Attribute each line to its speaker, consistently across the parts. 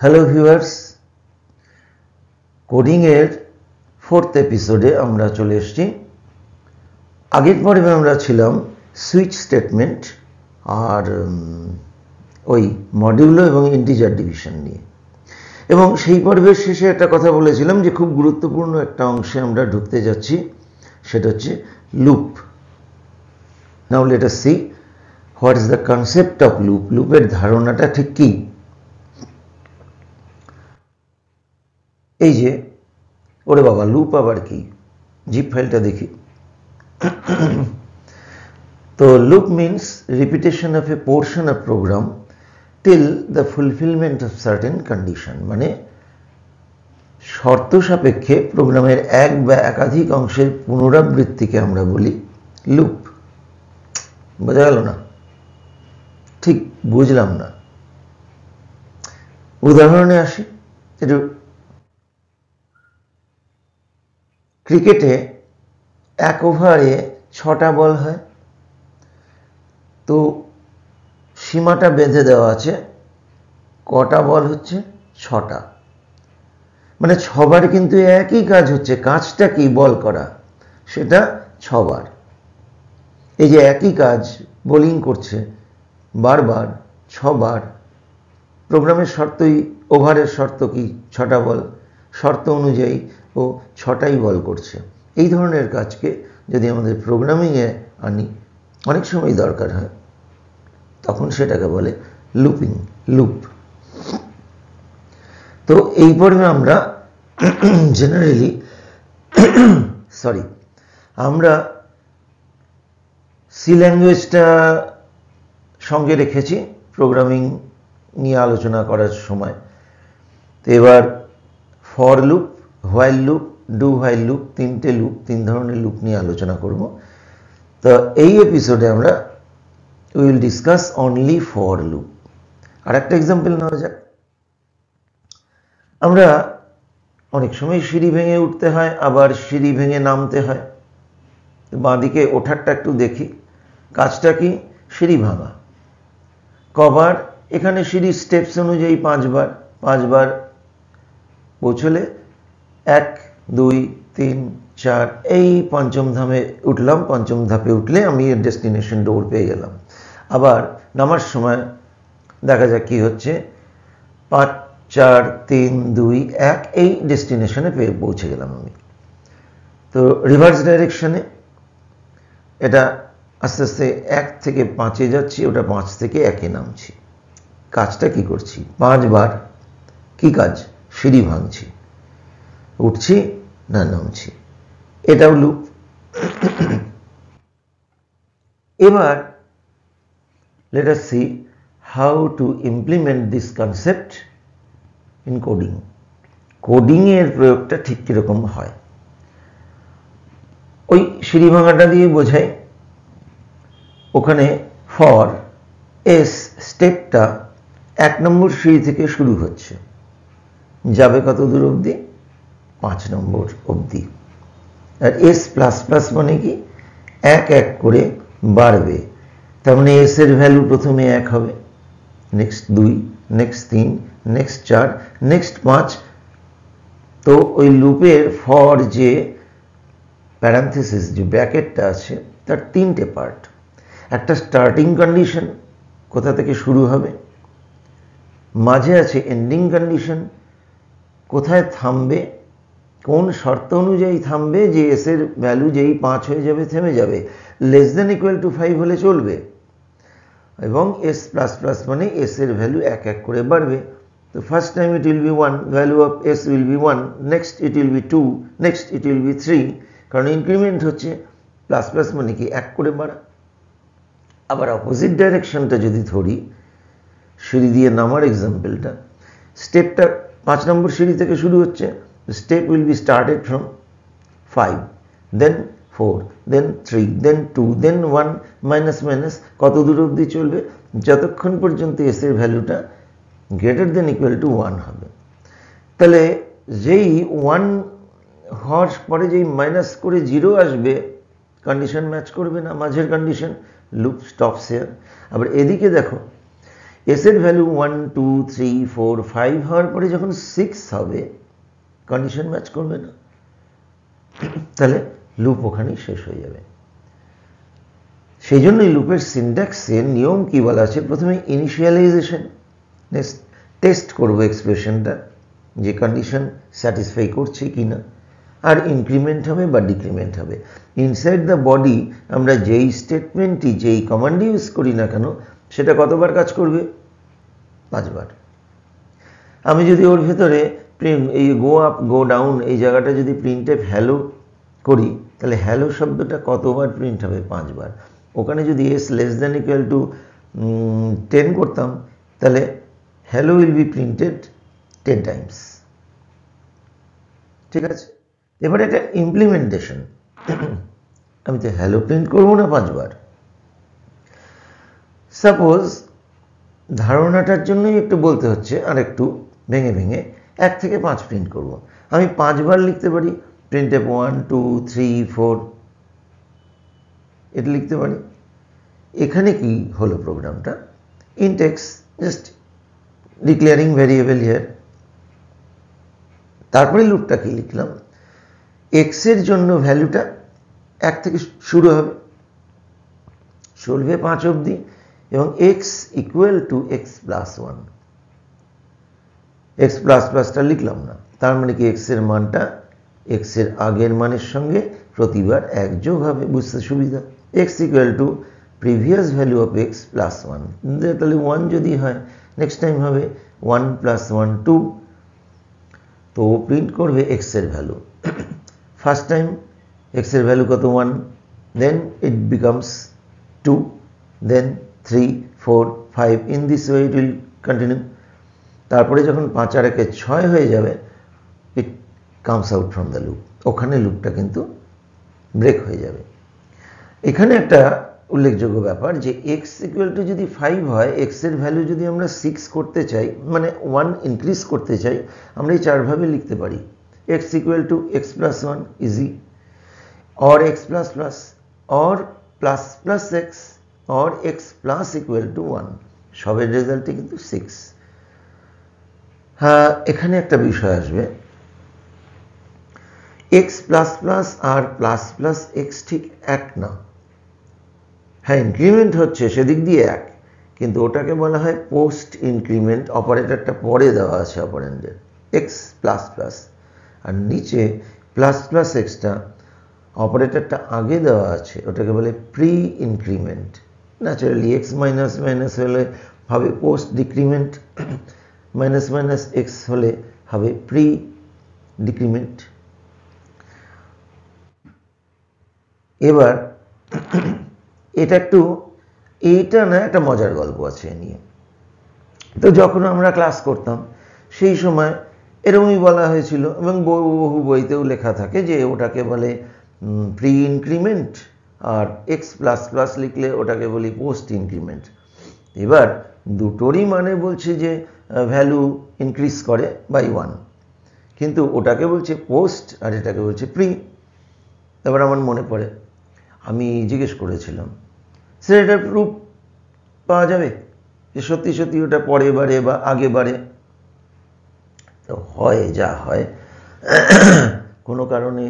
Speaker 1: Hello viewers, coding এর 4th এপিসোডে আমরা চলে এসেছি। আগের পর্বে আমরা ছিলাম সুইচ স্টেটমেন্ট আর ওই মডিউলো এবং ইন্টিজার ডিভিশন নিয়ে, এবং সেই পর্বের শেষে একটা কথা বলেছিলাম যে খুব গুরুত্বপূর্ণ একটা অংশে আমরা ঢুকতে যাচ্ছি, সেটা হচ্ছে loop. Now let us see what is the concept of loop. লুপের ধারণাটা ঠিক কি? এই যে ওরে বাবা, লুপ আবার কি? জিপ ফাইলটা দেখি। তো loop means repetition of a portion of program till the fulfilment of certain condition, মানে শর্ত সাপেক্ষে প্রোগ্রামের এক বা একাধিক অংশের পুনরাবৃত্তিকে আমরা বলি লুপ। বোঝা গেল না? ঠিক বুঝলাম না। উদাহরণে আসি। একটু ক্রিকেটে 1 ওভারে 6টা বল হয়, তো সীমাটা বেঁধে দেওয়া আছে। কটা বল হচ্ছে? 6টা। মানে 6বার কিন্তু একই কাজ হচ্ছে। কাজটা কি? বল করা, সেটা 6বার। এই যে একই কাজ বোলিং করছে বারবার 6বার। প্রোগ্রামের শর্তই, ওভারের শর্ত কি? 6টা বল। শর্ত অনুযায়ী ও 6টাই বল করছে। এই ধরনের কাজকে যদি আমাদের প্রোগ্রামিংয়ে আনি, অনেক সময় দরকার হয়, তখন সেটাকে বলে লুপিং, লুপ। তো এই পর্বে আমরা জেনারেলি আমরা সি ল্যাঙ্গুয়েজটা সঙ্গে রেখেছি প্রোগ্রামিং নিয়ে আলোচনা করার সময়। তো এবার for loop, while loop, do while loop, 3টে লুপ, 3 ধরনের লুপ নিয়ে আলোচনা করব। তো এই এপিসোডে আমরা will discuss only for loop. আর একটা এক্সাম্পল নেওয়া যাক। আমরা অনেক সময় সিঁড়ি ভেঙে উঠতে হয়, আবার সিঁড়ি ভেঙে নামতে হয়। বাঁদিকে ওঠারটা একটু দেখি। কাজটা কি? সিঁড়ি ভাঙা। কবার? এখানে সিঁড়ির স্টেপস অনুযায়ী 5বার। 5বার পৌঁছলে 1, 2, 3, 4, এই পঞ্চম ধাপে উঠলাম। পঞ্চম ধাপে উঠলে আমি ডেস্টিনেশন ডোর পেয়ে গেলাম। আবার নামার সময় দেখা যাক কি হচ্ছে। 5, 4, 3, 2, 1, এই ডেস্টিনেশনে পৌঁছে গেলাম আমি। তো রিভার্স ডাইরেকশনে এটা আস্তে আস্তে 1 থেকে 5-এ যাচ্ছি, ওটা 5 থেকে 1-এ নামছি। কাজটা কি করছি? 5বার। কি কাজ? সিঁড়ি ভাঙছি। উঠছি না নামছি। এটাও লুপ। এবার let us see how to implement this concept in coding. Coding এর প্রয়োগটা ঠিক কিরকম হয় ওই সিঁড়ি ভাঙাটা দিয়ে বোঝাই। ওখানে ফর এস স্টেপটা 1 নম্বর সিঁড়ি থেকে শুরু হচ্ছে, যাবে কত দূর অবধি? 5 নম্বর অবধি। আর এস প্লাস প্লাস মানে কি? 1 1 করে বাড়বে। তার মানে এস এর ভ্যালু প্রথমে 1 হবে, নেক্সট 2, নেক্সট 3, নেক্সট 4, নেক্সট 5। তো ওই লুপের ফর যে প্যারান্থেসিস, যে ব্র্যাকেটটা আছে, তার 3টে পার্ট। একটা স্টার্টিং কন্ডিশন, কোথা থেকে শুরু হবে। মাঝে আছে এন্ডিং কন্ডিশন, কোথায় থামবে, কোন শর্ত অনুযায়ী থামবে, যে এস এর ভ্যালু যেই 5 হয়ে যাবে থেমে যাবে, লেস দেন ইকুয়াল টু 5 হলে চলবে। এবং এস প্লাস প্লাস মানে এস এর ভ্যালু 1 1 করে বাড়বে। তো first time it will be 1, value of S will be 1, next it will be 2, next it will be 3, কারণ ইনক্রিমেন্ট হচ্ছে। প্লাস প্লাস মানে কি? 1 করে বাড়া। আবার অপোজিট ডাইরেকশনটা যদি ধরি, সিঁড়ি দিয়ে নামার এক্সাম্পলটা, স্টেপটা 5 নম্বর সিঁড়ি থেকে শুরু হচ্ছে। Step will be started from 5, then 4, then 3, then 2, then 1, minus minus কত দূর অবধি চলবে? যতক্ষণ পর্যন্ত এস এর ভ্যালুটা গ্রেটার দেন ইকুয়াল টু 1 হবে। তাহলে যেই 1 হওয়ার পরে যেই মাইনাস করে 0 আসবে, কন্ডিশন ম্যাচ করবে না মাঝের কন্ডিশন, লুপ স্টপস হিয়ার। আবার এদিকে দেখো, এস এর ভ্যালু 1 2 3 4 5 হওয়ার পরে যখন 6 হবে কন্ডিশন ম্যাচ করবে না, তাহলে লুপ ওখানেই শেষ হয়ে যাবে। সেই জন্যই লুপের সিনট্যাক্সের নিয়ম কি বলা আছে, প্রথমে ইনিশিয়ালাইজেশন, নেক্সট টেস্ট করব এক্সপ্রেশনটা যে কন্ডিশন স্যাটিসফাই করছে কিনা, আর ইনক্রিমেন্ট হবে বা ডিক্রিমেন্ট হবে। ইনসাইড দ্য বডি আমরা যেই স্টেটমেন্টই যেই কমান্ড ইউজ করি না কেন সেটা কতবার কাজ করবে, 5 বার। আমি যদি ওর ভেতরে এই গো আপ গো ডাউন এই জায়গাটা যদি প্রিন্টে হ্যালো করি, তাহলে হ্যালো শব্দটা কতবার প্রিন্ট হবে, 5 বার। ওখানে যদি S less than equal to 10 করতাম, তাহলে hello will be printed 10 Times. ঠিক আছে, এবারে একটা ইমপ্লিমেন্টেশন, আমি তো হ্যালো প্রিন্ট করবো না 5 বার। সাপোজ ধারণাটার জন্যই একটু বলতে হচ্ছে, আর একটু ভেঙে ভেঙে 1 থেকে 5 প্রিন্ট করব। আমি 5 বার লিখতে পারি প্রিন্টএফ 1 2 3 4, এটা লিখতে পারি। এখানে কি হলো প্রোগ্রামটা, int x, just declaring variable here. তারপরে লুপটা কি লিখলাম, এক্স এর জন্য ভ্যালুটা 1 থেকে শুরু হবে, চলবে 5 অবধি, এবং x equal to x plus 1। X plus প্লাসটা লিখলাম না, তার মানে কি এক্স এর মানটা এক্স এর আগের মানের সঙ্গে প্রতিবার 1 যোগ হবে, বুঝতে সুবিধা। X equal two previous value of x plus 1, তাহলে 1 যদি হয় নেক্সট টাইম হবে 1 প্লাস 1 2, তো প্রিন্ট করবে এক্স এর ভ্যালু। ফার্স্ট টাইম এক্স এর ভ্যালু কত, 1, then it becomes 2, then 3 4 5, in this way it will continue. তারপরে যখন 5 আর 1 6 হয়ে যাবে, it comes out from the loop, ওখানে লুপটা কিন্তু ব্রেক হয়ে যাবে। এখানে একটা উল্লেখযোগ্য ব্যাপার যে এক্স ইকুয়াল টু যদি 5 হয়, এক্স এর ভ্যালু যদি আমরা 6 করতে চাই, মানে 1 ইনক্রিজ করতে চাই, আমরা এই 4 ভাবে লিখতে পারি। X equal to x plus 1 easy, or x plus plus, or plus plus x, or x plus equal to 1, সবের রেজাল্টে কিন্তু 6। হ্যাঁ, এখানে একটা বিষয় আসবে, এক্স প্লাস প্লাস আর প্লাস প্লাস এক্স ঠিক এক না। হ্যাঁ, ইনক্রিমেন্ট হচ্ছে সেদিক দিয়ে এক, কিন্তু ওটাকে বলা হয় পোস্ট ইনক্রিমেন্ট, অপারেটরটা পরে দেওয়া আছে অপারেন্ডের, এক্স প্লাস প্লাস, আর নিচে প্লাস প্লাস এক্সটা অপারেটরটা আগে দেওয়া আছে, ওটাকে বলে pre increment. Naturally x minus minus হলে হবে post decrement, minus minus x হলে হবে প্রি ডিক্রিমেন্ট। এবার এটা একটু, এইটা না একটা মজার গল্প আছে এ নিয়ে। তো যখন আমরা ক্লাস করতাম সেই সময় এরকমই বলা হয়েছিল, এবং বহু বইতেও লেখা থাকে যে ওটাকে বলে প্রি ইনক্রিমেন্ট, আর এক্স প্লাস প্লাস লিখলে ওটাকে বলি পোস্ট ইনক্রিমেন্ট। এবার দুটোরই মানে বলছে যে ভ্যালু ইনক্রিজ করে বাই 1, কিন্তু ওটাকে বলছে পোস্ট আর এটাকে বলছে প্রি। এবার আমার মনে পড়ে আমি জিজ্ঞেস করেছিলাম, স্যার এটার প্রুফ পাওয়া যাবে যে সত্যি সত্যি ওটা পরে বাড়ে বা আগে বাড়ে? তো হয় যা হয়, কোনো কারণে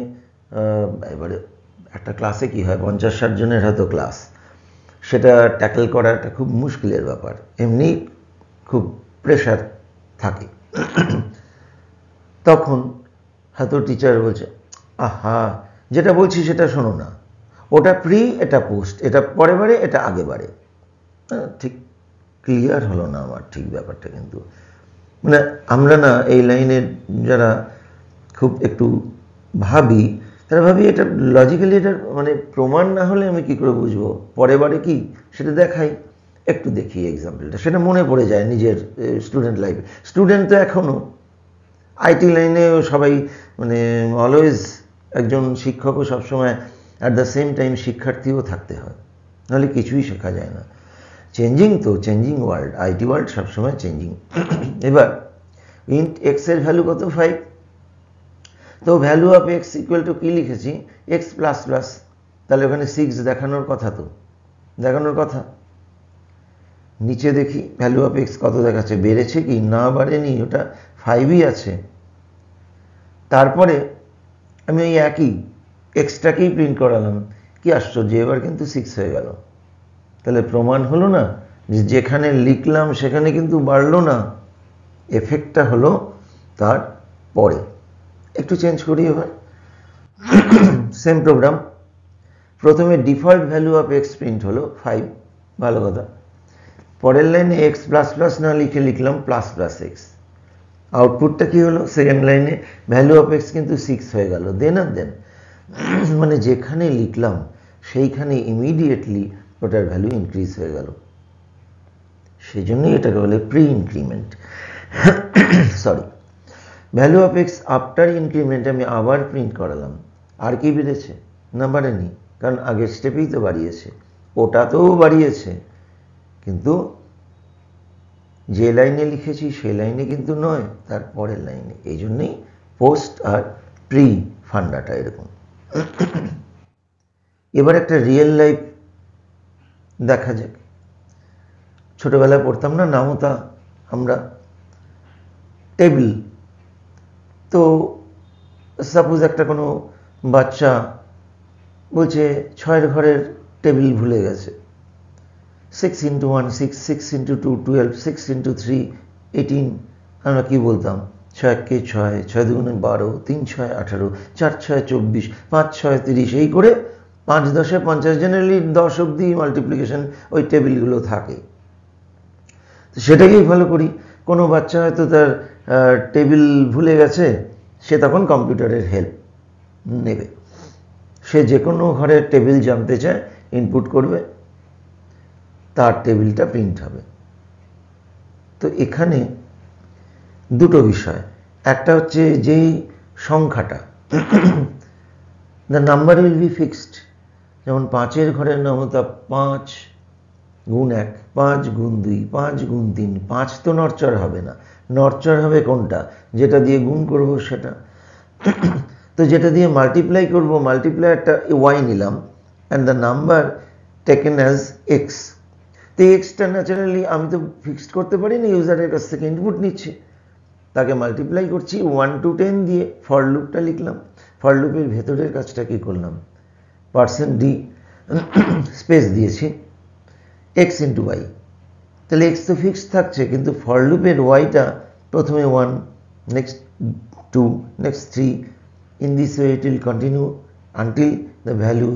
Speaker 1: এবারে একটা ক্লাসে কি হয়, 50-60 জনের হয়তো ক্লাস, সেটা ট্যাকল করাটা খুব মুশকিলের ব্যাপার, এমনি খুব প্রেশার থাকে। তখন হয়তো টিচার বলছে, আহা যেটা বলছি সেটা শোনো না, ওটা প্রি এটা পোস্ট, এটা পরে বাড়ে এটা আগে বাড়ে। ঠিক ক্লিয়ার হলো না আমার ঠিক ব্যাপারটা, কিন্তু মানে আমরা না এই লাইনের যারা খুব একটু ভাবি, তারা ভাবি এটা লজিক্যালি এটা মানে প্রমাণ না হলে আমি কি করে বুঝবো পরে বাড়ে কি, সেটা দেখাই, একটু দেখি এক্সাম্পলটা, সেটা মনে পড়ে যায় নিজের স্টুডেন্ট লাইফে। স্টুডেন্ট তো এখনও আইটি লাইনেও সবাই মানে অলওয়েজ একজন শিক্ষকও সবসময় অ্যাট দ্য সেম টাইম শিক্ষার্থীও থাকতে হয়, নাহলে কিছুই শেখা যায় না। চেঞ্জিং তো, চেঞ্জিং ওয়ার্ল্ড, আইটি ওয়ার্ল্ড সবসময় চেঞ্জিং। এবার ইন্ট এক্স এর ভ্যালু কত, 5, তো value of x equal two কি লিখেছি, এক্স প্লাস প্লাস, তাহলে ওখানে 6 দেখানোর কথা, তো দেখানোর কথা। নিচে দেখি ভ্যালু অফ এক্স কত দেখাচ্ছে, বেড়েছে কি না বাড়েনি, ওটা 5ই আছে। তারপরে আমি ওই একই এক্সটাকেই প্রিন্ট করালাম, কি আশ্চর্য, এবার কিন্তু 6 হয়ে গেল। তাহলে প্রমাণ হলো না যে যেখানে লিখলাম সেখানে কিন্তু বাড়লো না, এফেক্টটা হলো তার পরে। একটু চেঞ্জ করি এবার, সেম প্রোগ্রাম। প্রথমে default value of x print হলো 5, ভালো কথা। পরের লাইনে এক্স প্লাস প্লাস না লিখে লিখলাম প্লাস প্লাস এক্স। আউটপুটটা কি হলো, সেকেন্ড লাইনে ভ্যালু অফ এক্স কিন্তু 6 হয়ে গেল। দেন আর দেন, মানে যেখানে লিখলাম সেইখানে ইমিডিয়েটলি ওটার ভ্যালু ইনক্রিজ হয়ে গেল। সেই জন্যই এটাকে বলে pre increment. Sorry, value of x after increment আমি আবার প্রিন্ট করালাম, আর কি বেড়েছে না বাড়েনি, কারণ আগের স্টেপেই তো বাড়িয়েছে, ওটাতেও বাড়িয়েছে, কিন্তু যে লাইনে লিখেছি সেই লাইনে কিন্তু নয়, তার পরের লাইনে। এই জন্যই পোস্ট আর প্রি ফান্ডাটা এরকম। এবার একটা রিয়েল লাইফ দেখা যাক। ছোটবেলায় পড়তাম না নামতা আমরা, টেবিল। তো সাপোজ একটা কোনো বাচ্চা বলছে 6 ঘরের টেবিল ভুলে গেছে, 6 × 1 6, 6 × 2 12, 6 × 3 18। আমরা কি বলতাম, 6 × 6, 6 × 2 12, 3 × 6 18, 4 × 6 24, 5 × 6 30, এই করে 5 × 10 50, জেনারেলি 10 অব্দি মাল্টিপ্লিকেশন ওই টেবিলগুলো থাকে। তো সেটাকেই ফলো করি। কোনো বাচ্চা হয়তো তার টেবিল ভুলে গেছে, সে তখন কম্পিউটারের হেল্প নেবে। সে যে কোনো ঘরের টেবিল জানতে চায়, ইনপুট করবে, তার টেবিলটা প্রিন্ট হবে। তো এখানে দুটো বিষয়, একটা হচ্ছে যেই সংখ্যাটা, the number will be fixed. যেমন 5-এর ঘরের নামতা 5 × 1, 5 × 2, 5 × 3, 5 তো নড়চড় হবে না, নড়চড় হবে কোনটা, যেটা দিয়ে গুণ করব সেটা। তো যেটা দিয়ে মাল্টিপ্লাই করব, মাল্টিপ্লায়ারটা ওয়াই নিলাম, and the number taken as x. তো এক্সটা ন্যাচারালি আমি তো ফিক্সড করতে পারি না, ইউজারের কাছ থেকে ইনপুট নিচ্ছি, তাকে মাল্টিপ্লাই করছি 1 to 10 দিয়ে। ফর লুপটা লিখলাম, ফর লুপের ভেতরের কাজটা কি করলাম, %d স্পেস দিয়েছি x × y। তাহলে x তো ফিক্সড থাকছে, কিন্তু ফর লুপের ওয়াইটা প্রথমে 1, next 2, next 3, in this way it will continue until the value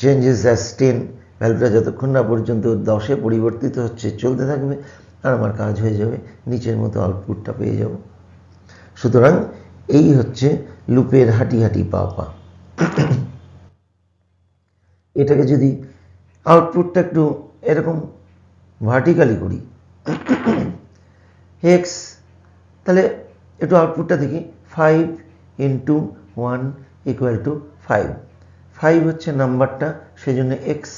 Speaker 1: changes as 10। ভ্যালুটা যতক্ষণ না পর্যন্ত 10-এ পরিবর্তিত হচ্ছে চলতে থাকবে, আর আমার কাজ হয়ে যাবে, নিচের মতো আউটপুটটা পেয়ে যাব। সুতরাং এই হচ্ছে লুপের হাঁটি হাঁটি পা পা। এটাকে যদি আউটপুটটা একটু এরকম ভার্টিক্যালি করি, এক্স, তাহলে একটু আউটপুটটা দেখি, 5 × 1 = 5। 5 হচ্ছে নাম্বারটা, সেজন্য এক্স।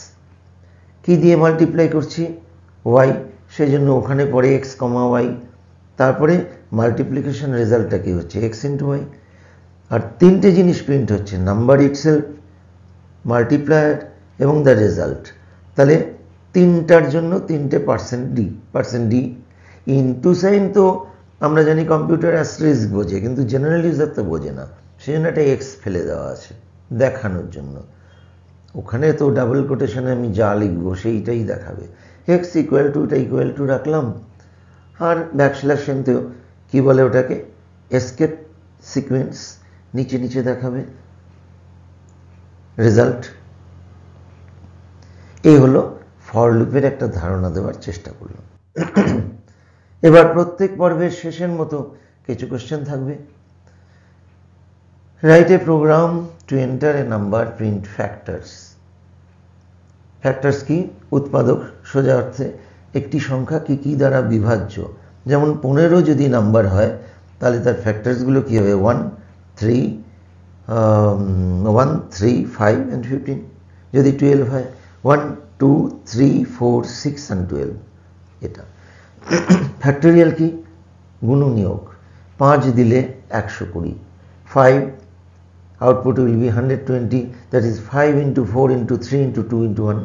Speaker 1: কি দিয়ে মাল্টিপ্লাই করছি, ওয়াই, সেজন্য ওখানে পড়ে x, y। তারপরে মাল্টিপ্লিকেশন রেজাল্টটা কি হচ্ছে, x × y। আর তিনটে জিনিস প্রিন্ট হচ্ছে, নাম্বার ইটসেলফ, মাল্টিপ্লায়ার এবং দ্য রেজাল্ট। তাহলে তিনটার জন্য তিনটে %d। ইনটু সাইন তো আমরা জানি কম্পিউটার অ্যাস্টেরিস্ক বোঝে, কিন্তু জেনারেল ইউজার তো বোঝে না, সেজন্য একটা এক্স ফেলে দেওয়া আছে দেখানোর জন্য। ওখানে তো ডাবল কোটেশনে আমি যা লিখবো সেইটাই দেখাবে। x = এটা ইকুয়াল টু রাখলাম, আর ব্যাকস্ল্যাশ তো কি বলে ওটাকে, এসকেপ সিকোয়েন্স, নিচে নিচে দেখাবে রেজাল্ট। এই হলো ফর লুপের একটা ধারণা দেওয়ার চেষ্টা করলাম। এবার প্রত্যেক পর্বের শেষের মতো কিছু কোশ্চেন থাকবে। Write a program to enter a number, print factors. Factors কি, উৎপাদক, সোজা অর্থে একটি সংখ্যা কি কি দ্বারা বিভাজ্য। যেমন 15 যদি নাম্বার হয়, তাহলে তার ফ্যাক্টরসগুলো কি হবে, 1, 3, 5 and 15। যদি 12 হয়, 1, 2, 3, 4, 6 and 12। এটা ফ্যাক্টোরিয়াল কি, গুণনীয়ক। 5 দিলে 120, 5 output will be 120, that is 5 × 4 × 3 × 2 × 1,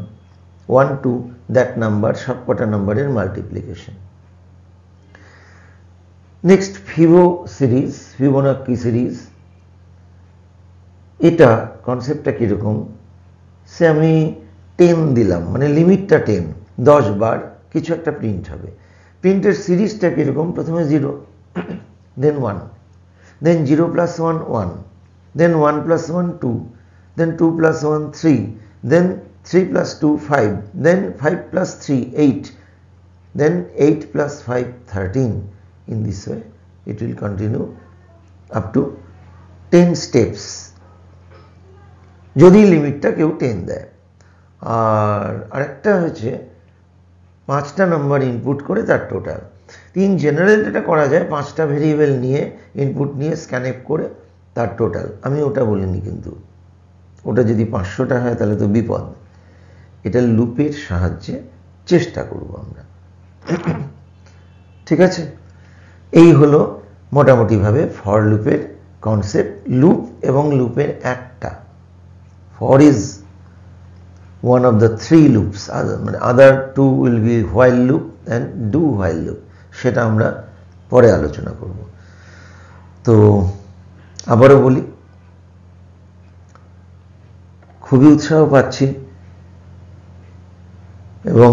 Speaker 1: 1, 2, that number, সবকটা নাম্বারের multiplication. Next ফিবো series, Fibonacci series. এটা কনসেপ্টটা কীরকম, সে আমি 10 দিলাম, মানে লিমিটটা 10, 10 বার কিছু একটা প্রিন্ট হবে। প্রিন্টের সিরিজটা কীরকম, প্রথমে 0, দেন 1, দেন 0 + 1 1, দেন 1 + 1 2, দেন 2 + 1 3, দেন 3 + 2 5, দেন 5 + 3 8, then 8 + 5 13. In this way it will continue up to 10 steps যদি লিমিটটা কেউ 10 দেয়। আর আরেকটা হচ্ছে 5টা নাম্বার ইনপুট করে তার টোটাল। ইন জেনারেল এটা করা যায় 5টা ভেরিয়েবল নিয়ে, ইনপুট নিয়ে স্ক্যানএপ করে তার টোটাল। আমি ওটা বলিনি, কিন্তু ওটা যদি 500টা হয় তাহলে তো বিপদ। এটা লুপের সাহায্যে চেষ্টা করব আমরা। ঠিক আছে, এই হলো মোটামুটিভাবে ফর লুপের কনসেপ্ট। লুপ এবং লুপের একটা, for is one of the 3 loops, other 2 will be while loop and do while loop, সেটা আমরা পরে আলোচনা করব। তো আবারও বলি, খুবই উৎসাহ পাচ্ছি এবং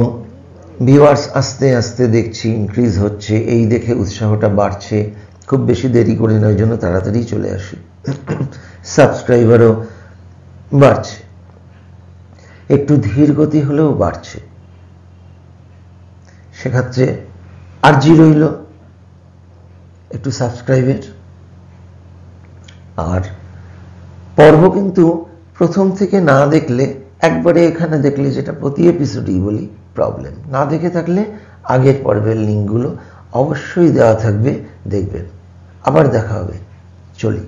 Speaker 1: ভিউয়ার্স আস্তে আস্তে দেখছি ইনক্রিজ হচ্ছে, এই দেখে উৎসাহটা বাড়ছে। খুব বেশি দেরি করি না, ওই জন্য তাড়াতাড়ি চলে আসি। সাবস্ক্রাইবারও বাড়ছে, একটু ধীর গতি হলেও বাড়ছে। সেক্ষেত্রে আর্জি রইল একটু সাবস্ক্রাইবের। আর পর্ব কিন্তু প্রথম থেকে না দেখলে, একবারে এখানে দেখলে, যেটা প্রতি এপিসোডেই বলি প্রবলেম, না দেখে থাকলে আগের পর্বের লিঙ্কগুলো অবশ্যই দেওয়া থাকবে, দেখবেন। আবার দেখা হবে, চলি।